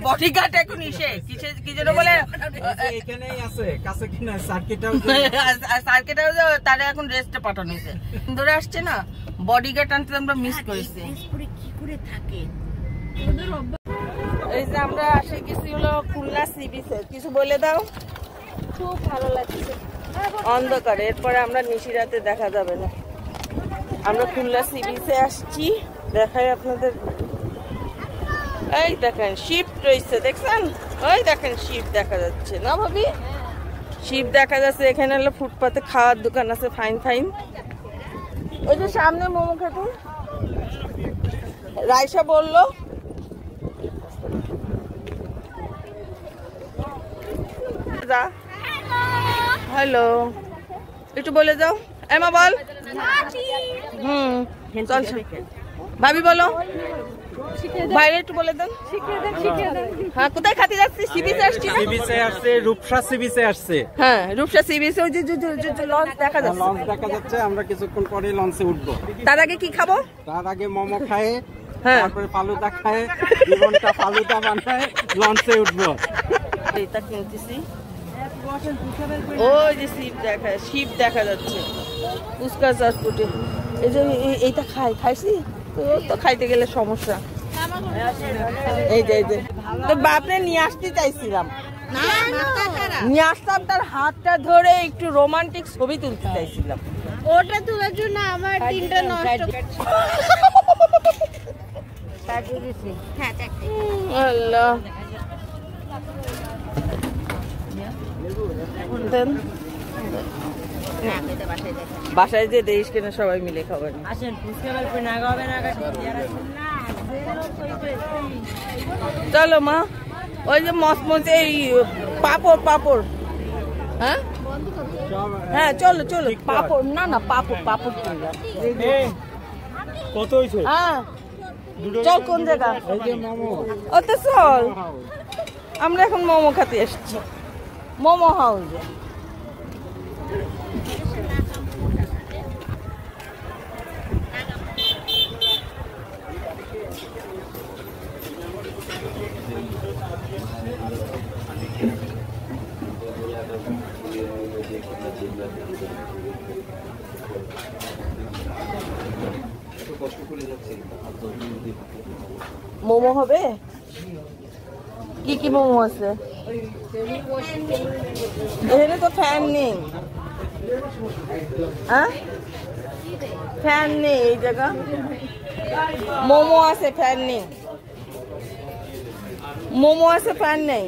bodyguard এখন ইসে কি যেন বলে এখানেই আছে কাছে কিনা সার্কিটাও তারা এখন রেস্টে পাঠানো হয়েছে ধরে আসছে না বডিগার্ড আনতে আমরা মিস করেছি কি করে থাকে এই যে আমরা আসে গেছি হলো খুলনা সি বিচে কিছু বলে দাও খুব ভালো লাগছে অন্ধকার এরপরে আমরা নিশিরাতে দেখা যাবে না আমরা খুলনা সি বিচে আসছি দেখাই আপনাদের এই দেখেন শিপ রয়েছে দেখছেন ওই দেখেন শিপ দেখা যাচ্ছে না ভাবি শিপ দেখা যাচ্ছে এখানে হলো ফুটপাতে খাওয়ার দোকান আছে ফাইন ফাইন ওই যে সামনে মোমো খেতে রাইসা বললো হ্যালো একটু বলে যাও এমা বল চল ভাবি বলো বাইরে একটু বলে দেন হ্যাঁ কোথায় খাতে যাচ্ছি সি বিচে আসছি সি বিচে আসছে রূপসা সি বিচে আসছে হ্যাঁ রূপসা সি বিচে ওই যে লঞ্চ দেখা যাচ্ছে লঞ্চ দেখা যাচ্ছে আমরা কিছুক্ষণ পরে লঞ্চে উঠবো তার আগে কি খাবো তার আগে মোমো খায় হ্যাঁ তারপরে ফালুদা খায় জীবনটা ফালুদা বানায় লঞ্চে উঠবো এইটা কিনতেছি ওই যে শিপ দেখা যাচ্ছে পুস্কার চাষপুটে এই যে এইটা খাইছি তো খাইতে গেলে সমস্যা এই যে তো বাপরে নিয়ে আসতে চাইছিলাম নিয়ে আসতাম তার হাতটা ধরে একটু রোমান্টিক ছবি তুলতে চাইছিলাম ওটা তোলার জন্য আমার তিনটা নষ্ট হ্যাঁ আল্লাহ বাসায় যে দেশ কেনা সবাই মিলে খাবেন চলো মা ওই যে মসমস এই পাপড় হ্যাঁ হ্যাঁ চলো পাপড় না পাপড় কিনলাম কত হইছে হ্যাঁ চল কোন জায়গা ও তো চল আমরা এখন মোমো খেতে এসেছি মোমো হাউসে মোমো হবে কি মোমো আছে এখানে তো ফ্যান নেই হ্যাঁ ফ্যান নেই এই জায়গা মোমো আছে ফ্যান নেই মোমো আছে ফ্যান নেই